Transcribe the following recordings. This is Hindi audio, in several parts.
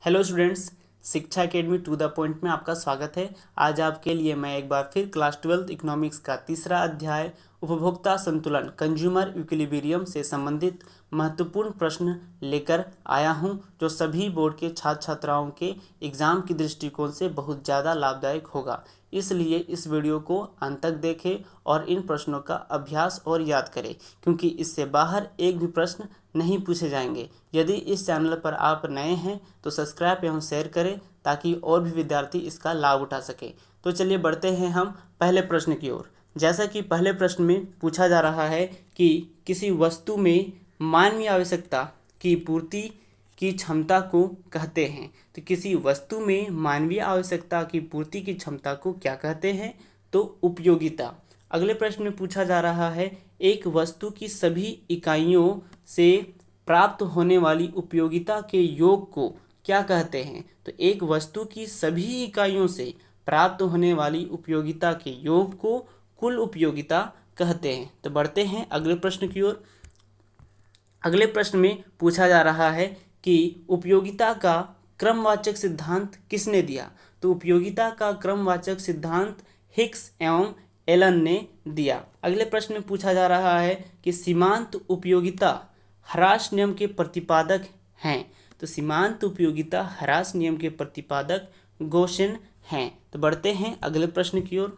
हेलो स्टूडेंट्स, शिक्षा एकेडमी टू द पॉइंट में आपका स्वागत है। आज आपके लिए मैं एक बार फिर क्लास 12 इकोनॉमिक्स का तीसरा अध्याय उपभोक्ता संतुलन कंज्यूमर इक्विलिब्रियम से संबंधित महत्वपूर्ण प्रश्न लेकर आया हूं, जो सभी बोर्ड के छात्र छात्राओं के एग्ज़ाम की दृष्टिकोण से बहुत ज़्यादा लाभदायक होगा। इसलिए इस वीडियो को अंत तक देखें और इन प्रश्नों का अभ्यास और याद करें, क्योंकि इससे बाहर एक भी प्रश्न नहीं पूछे जाएंगे। यदि इस चैनल पर आप नए हैं तो सब्सक्राइब एवं शेयर करें ताकि और भी विद्यार्थी इसका लाभ उठा सकें। तो चलिए बढ़ते हैं हम पहले प्रश्न की ओर। जैसा कि पहले प्रश्न में पूछा जा रहा है कि किसी वस्तु में मानवीय आवश्यकता की पूर्ति की क्षमता को कहते हैं। तो किसी वस्तु में मानवीय आवश्यकता की पूर्ति की क्षमता को क्या कहते हैं? तो उपयोगिता। अगले प्रश्न में पूछा जा रहा है, एक वस्तु की सभी इकाइयों से प्राप्त होने वाली उपयोगिता के योग को क्या कहते हैं? तो एक वस्तु की सभी इकाइयों से प्राप्त होने वाली उपयोगिता के योग को कुल उपयोगिता कहते हैं। तो बढ़ते हैं अगले प्रश्न की ओर। अगले प्रश्न में पूछा जा रहा है कि उपयोगिता का क्रमवाचक सिद्धांत किसने दिया? तो उपयोगिता का क्रमवाचक सिद्धांत हिक्स एवं एलन ने दिया। अगले प्रश्न में पूछा जा रहा है कि सीमांत उपयोगिता ह्रास नियम के प्रतिपादक हैं। तो सीमांत उपयोगिता ह्रास नियम के प्रतिपादक गोसेन हैं। तो बढ़ते हैं अगले प्रश्न की ओर।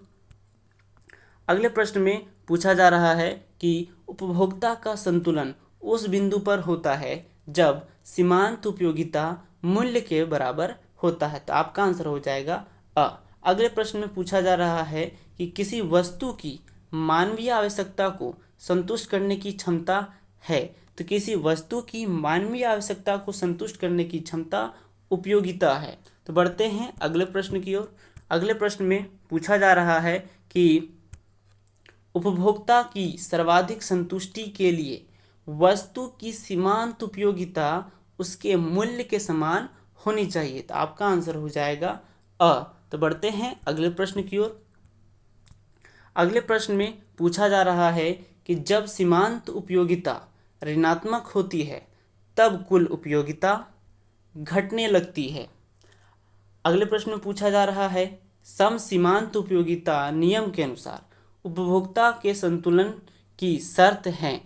अगले प्रश्न में पूछा जा रहा है कि उपभोक्ता का संतुलन उस बिंदु पर होता है जब सीमांत उपयोगिता मूल्य के बराबर होता है। तो आपका आंसर हो जाएगा अ। अगले प्रश्न में पूछा जा रहा है कि किसी वस्तु की मानवीय आवश्यकता को संतुष्ट करने की क्षमता है। तो किसी वस्तु की मानवीय आवश्यकता को संतुष्ट करने की क्षमता उपयोगिता है। तो बढ़ते हैं अगले प्रश्न की ओर। अगले प्रश्न में पूछा जा रहा है कि उपभोक्ता की सर्वाधिक संतुष्टि के लिए वस्तु की सीमांत उपयोगिता उसके मूल्य के समान होनी चाहिए। तो आपका आंसर हो जाएगा अ। तो बढ़ते हैं अगले प्रश्न की ओर। अगले प्रश्न में पूछा जा रहा है कि जब सीमांत उपयोगिता ऋणात्मक होती है तब कुल उपयोगिता घटने लगती है। अगले प्रश्न में पूछा जा रहा है, सम सीमांत उपयोगिता नियम के अनुसार उपभोक्ता के संतुलन की शर्त है।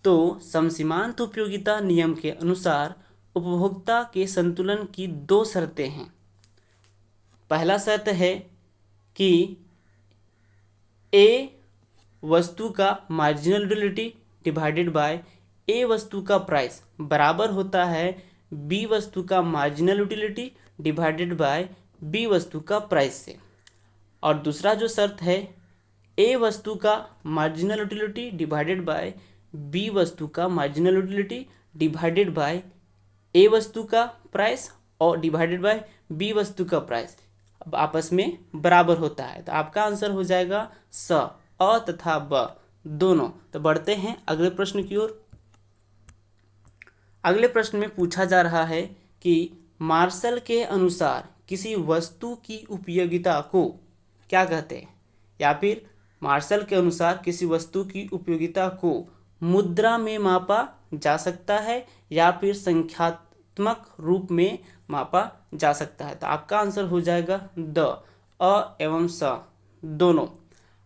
तो समसीमांत उपयोगिता नियम के अनुसार उपभोक्ता के संतुलन की दो शर्तें हैं। पहला शर्त है कि ए वस्तु का marginal utility divided by A वस्तु का प्राइस बराबर होता है बी वस्तु का marginal utility divided by B वस्तु का प्राइस से। और दूसरा जो शर्त है, ए वस्तु का marginal utility divided by B वस्तु का marginal utility divided by A वस्तु का प्राइस और डिवाइडेड बाय बी वस्तु का प्राइस अब आपस में बराबर होता है। तो आपका आंसर हो जाएगा स, अ तथा ब दोनों। तो बढ़ते हैं अगले प्रश्न की ओर। अगले प्रश्न में पूछा जा रहा है कि मार्शल के अनुसार किसी वस्तु की उपयोगिता को क्या कहते हैं? या फिर मार्शल के अनुसार किसी वस्तु की उपयोगिता को मुद्रा में मापा जा सकता है या फिर संख्यात्मक रूप में मापा जा सकता है। तो आपका आंसर हो जाएगा द, अ एवं स दोनों।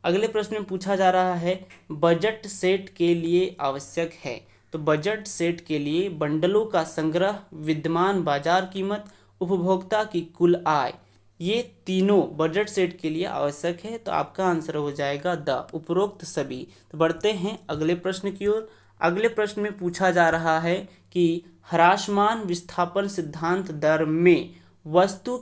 अगले प्रश्न में पूछा जा रहा है, बजट सेट के लिए आवश्यक है। तो बजट सेट के लिए बंडलों का संग्रह, विद्यमान बाजार कीमत, उपभोक्ता की कुल आय, ये तीनों बजट सेट के लिए आवश्यक है। तो आपका आंसर हो जाएगा द, उपरोक्त सभी। तो बढ़ते हैं अगले प्रश्न की ओर। अगले प्रश्न में पूछा जा रहा है कि ह्रासमान विस्थापन सिद्धांत दर में वस्तु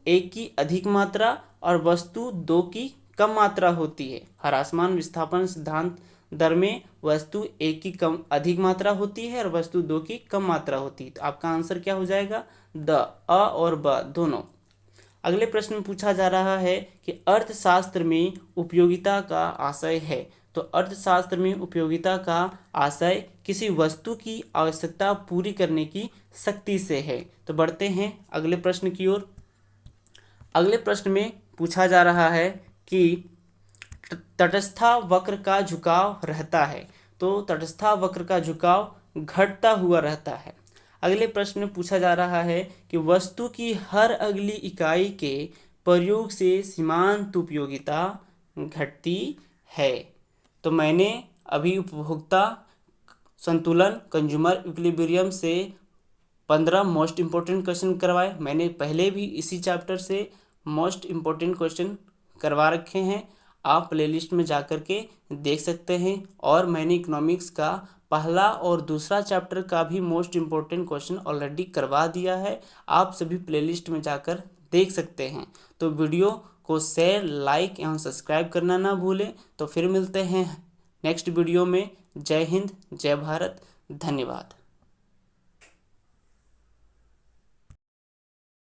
एक की अधिक मात्रा और वस्तु दो की कम मात्रा होती है। ह्रासमान विस्थापन सिद्धांत दर में वस्तु एक की कम अधिक मात्रा होती है और वस्तु दो की कम मात्रा होती है। तो आपका आंसर क्या हो जाएगा? द, अ और ब दोनों। अगले प्रश्न में पूछा जा रहा है कि अर्थशास्त्र में उपयोगिता का आशय है। तो अर्थशास्त्र में उपयोगिता का आशय किसी वस्तु की आवश्यकता पूरी करने की शक्ति से है। तो बढ़ते हैं अगले प्रश्न की ओर। अगले प्रश्न में पूछा जा रहा है कि तटस्था वक्र का झुकाव रहता है। तो तटस्था वक्र का झुकाव घटता हुआ रहता है। अगले प्रश्न में पूछा जा रहा है कि वस्तु की हर अगली इकाई के प्रयोग से सीमांत उपयोगिता घटती है। तो मैंने अभी उपभोक्ता संतुलन कंज्यूमर इक्विलिब्रियम से 15 मोस्ट इम्पोर्टेंट क्वेश्चन करवाए। मैंने पहले भी इसी चैप्टर से मोस्ट इम्पोर्टेंट क्वेश्चन करवा रखे हैं, आप प्लेलिस्ट में जा कर के देख सकते हैं। और मैंने इकोनॉमिक्स का पहला और दूसरा चैप्टर का भी मोस्ट इम्पोर्टेंट क्वेश्चन ऑलरेडी करवा दिया है, आप सभी प्लेलिस्ट में जाकर देख सकते हैं। तो वीडियो को शेयर, लाइक एवं सब्सक्राइब करना ना भूलें। तो फिर मिलते हैं नेक्स्ट वीडियो में। जय हिंद, जय भारत, धन्यवाद।